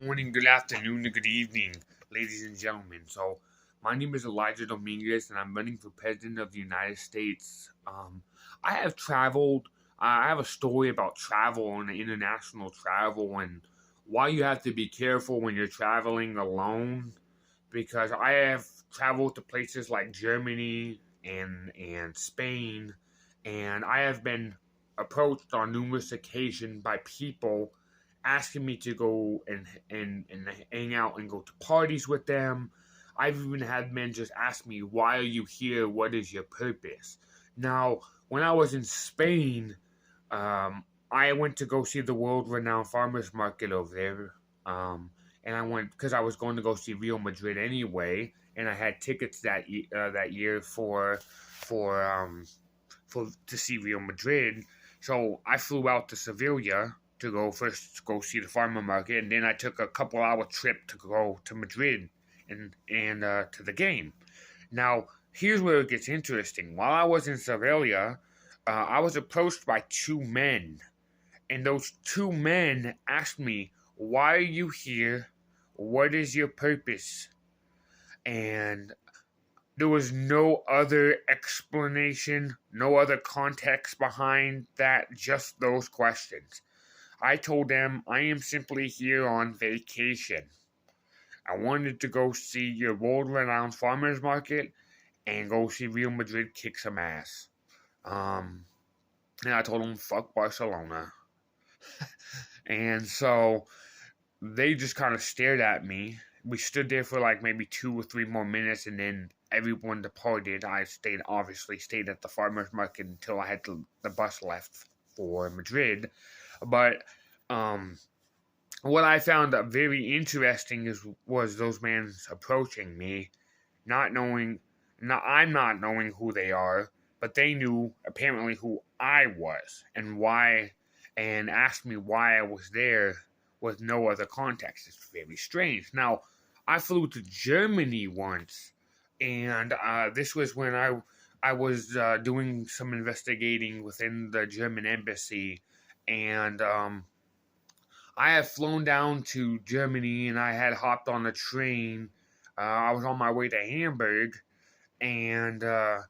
Morning, good afternoon, and good evening, ladies and gentlemen. My name is Elijah Dominguez, and I'm running for President of the United States. I have traveled. I have a story about travel and international travel, and why you have to be careful when you're traveling alone. Because I have traveled to places like Germany and Spain, and I have been approached on numerous occasions by people asking me to go and hang out and go to parties with them. I've even had men just ask me, "Why are you here? What is your purpose?" Now, when I was in Spain, I went to go see the world-renowned farmers market over there, and I went because I was going to go see Real Madrid anyway, and I had tickets that year for to see Real Madrid. So I flew out to Sevilla to go see the farmer market, and then I took a couple-hour trip to go to Madrid and to the game. Now here's where it gets interesting. While I was in Sevilla, I was approached by two men, and those two men asked me, "Why are you here? What is your purpose?" And there was no other explanation, no other context behind that, just those questions. I told them I am simply here on vacation. I wanted to go see your world renowned farmers market and go see Real Madrid kick some ass. Um, and I told them, fuck Barcelona. And so they just kind of stared at me. We stood there for like maybe 2 or 3 more minutes, and then everyone departed. I obviously stayed at the farmers market until I had the bus left for Madrid. But um, what I found very interesting was those men approaching me, not knowing, not I'm not knowing who they are, but they knew apparently who I was and why, and asked me why I was there with no other context. It's very strange. Now, I flew to Germany once, and this was when I was doing some investigating within the German embassy, and I had flown down to Germany, and I had hopped on a train. I was on my way to Hamburg, and I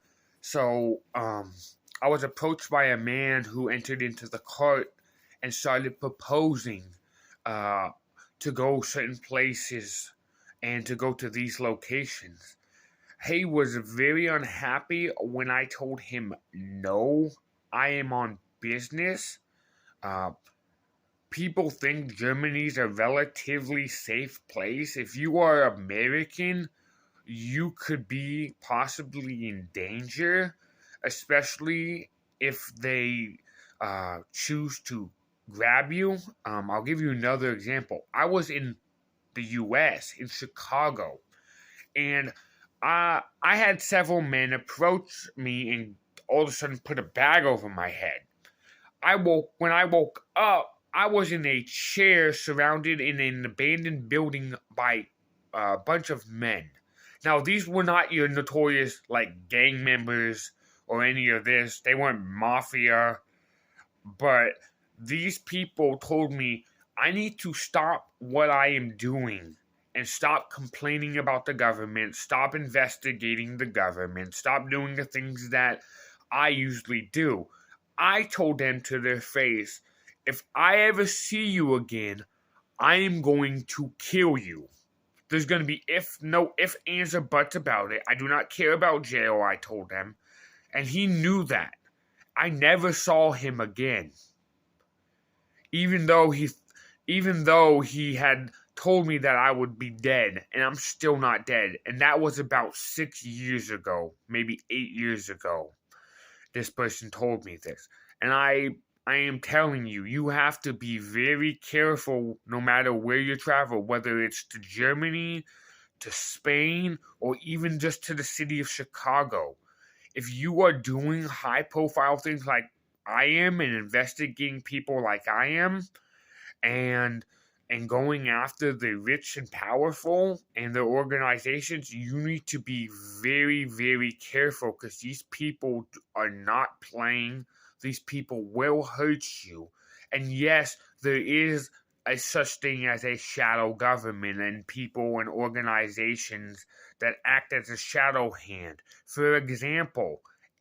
was approached by a man who entered into the cart and started proposing uh, to go certain places and to go to these locations. He was very unhappy when I told him no, I am on business. Uh, People think Germany's a relatively safe place. If you are American, you could be possibly in danger, especially if they choose to grab you. I'll give you another example. I was in the U.S., in Chicago, and I had several men approach me and all of a sudden put a bag over my head. When I woke up, I was in a chair surrounded in an abandoned building by a bunch of men. Now, these were not your notorious like gang members or any of this. They weren't mafia, but these people told me I need to stop what I am doing and stop complaining about the government, stop investigating the government, stop doing the things that I usually do. I told them to their face, if I ever see you again, I am going to kill you. There's going to be no if, ands, or buts about it. I do not care about jail, I told them. And he knew that. I never saw him again. Even though he even though he had told me that I would be dead, and I'm still not dead. And that was about 6 years ago, maybe 8 years ago. This person told me this. And I am telling you, you have to be very careful no matter where you travel, whether it's to Germany, to Spain, or even just to the city of Chicago. If you are doing high profile things like I am and investigating people like I am and going after the rich and powerful and their organizations, you need to be very, very careful because these people are not playing. These people will hurt you. And yes, there is a such thing as a shadow government and people and organizations that act as a shadow hand. For example,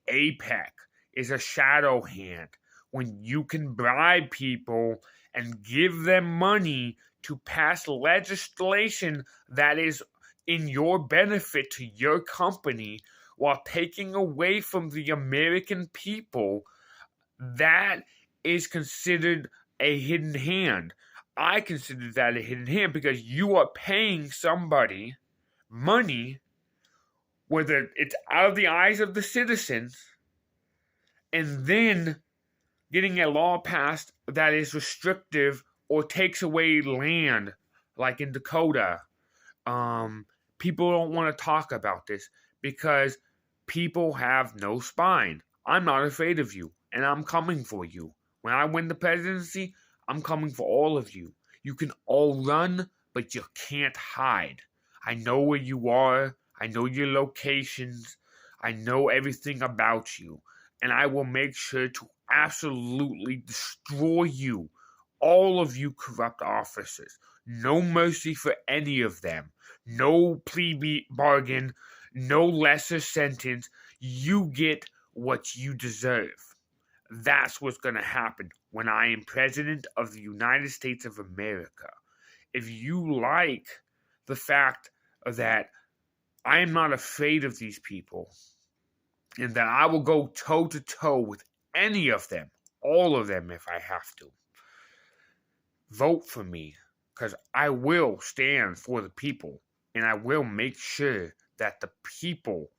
APEC is a shadow hand when you can bribe people and give them money to pass legislation that is in your benefit to your company while taking away from the American people. That is considered a hidden hand. I consider that a hidden hand because you are paying somebody money, whether it's out of the eyes of the citizens, and then getting a law passed that is restrictive or takes away land, like in Dakota. People don't want to talk about this because people have no spine. I'm not afraid of you, and I'm coming for you. When I win the presidency, I'm coming for all of you. You can all run, but you can't hide. I know where you are. I know your locations. I know everything about you. And I will make sure to absolutely destroy you. All of you corrupt officers. No mercy for any of them. No plea bargain. No lesser sentence. You get what you deserve. That's what's going to happen when I am president of the United States of America. If you like the fact that I am not afraid of these people and that I will go toe to toe with any of them, all of them if I have to, vote for me because I will stand for the people and I will make sure that the people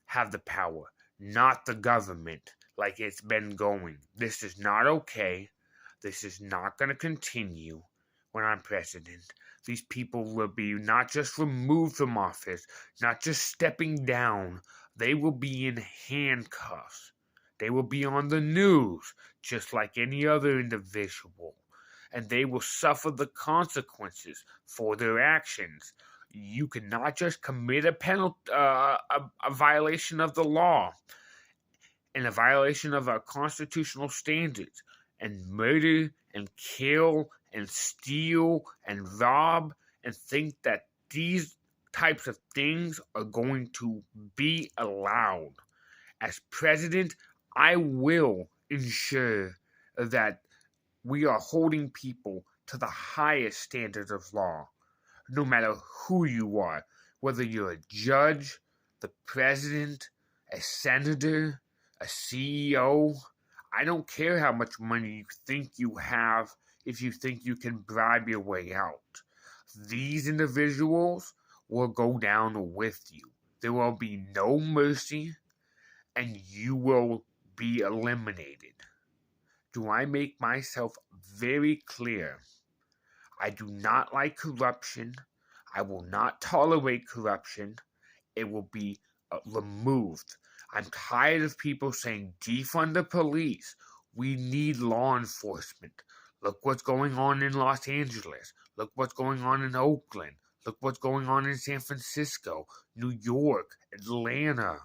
have the power, not the government like it's been going. This is not okay. This is not going to continue when I'm president. These people will be not just removed from office, not just stepping down. They will be in handcuffs. They will be on the news, just like any other individual. And they will suffer the consequences for their actions. You cannot just commit a violation of the law and a violation of our constitutional standards and murder and kill and steal and rob and think that these types of things are going to be allowed. As president, I will ensure that we are holding people to the highest standards of law, no matter who you are, whether you're a judge, the president, a senator, a CEO. I don't care how much money you think you have if you think you can bribe your way out. These individuals will go down with you. There will be no mercy, and you will be eliminated. Do I make myself very clear? I do not like corruption. I will not tolerate corruption. It will be removed. I'm tired of people saying defund the police. We need law enforcement. Look what's going on in Los Angeles. Look what's going on in Oakland. Look what's going on in San Francisco, New York, Atlanta.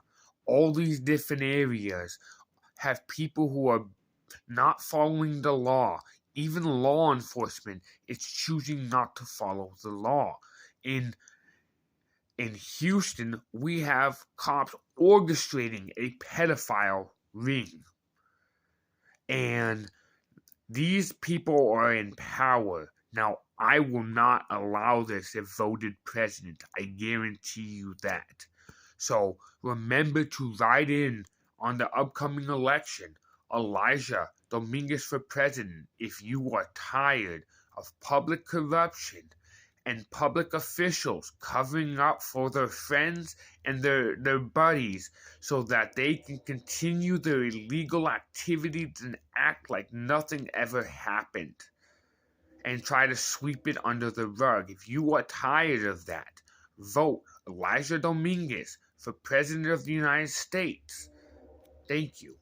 All these different areas have people who are not following the law. Even law enforcement is choosing not to follow the law. In Houston, we have cops orchestrating a pedophile ring. And these people are in power. Now, I will not allow this if voted president. I guarantee you that. So remember to write in on the upcoming election, Elijah Dominguez for president, if you are tired of public corruption and public officials covering up for their friends and their buddies so that they can continue their illegal activities and act like nothing ever happened and try to sweep it under the rug. If you are tired of that, vote Elijah Dominguez for President of the United States. Thank you.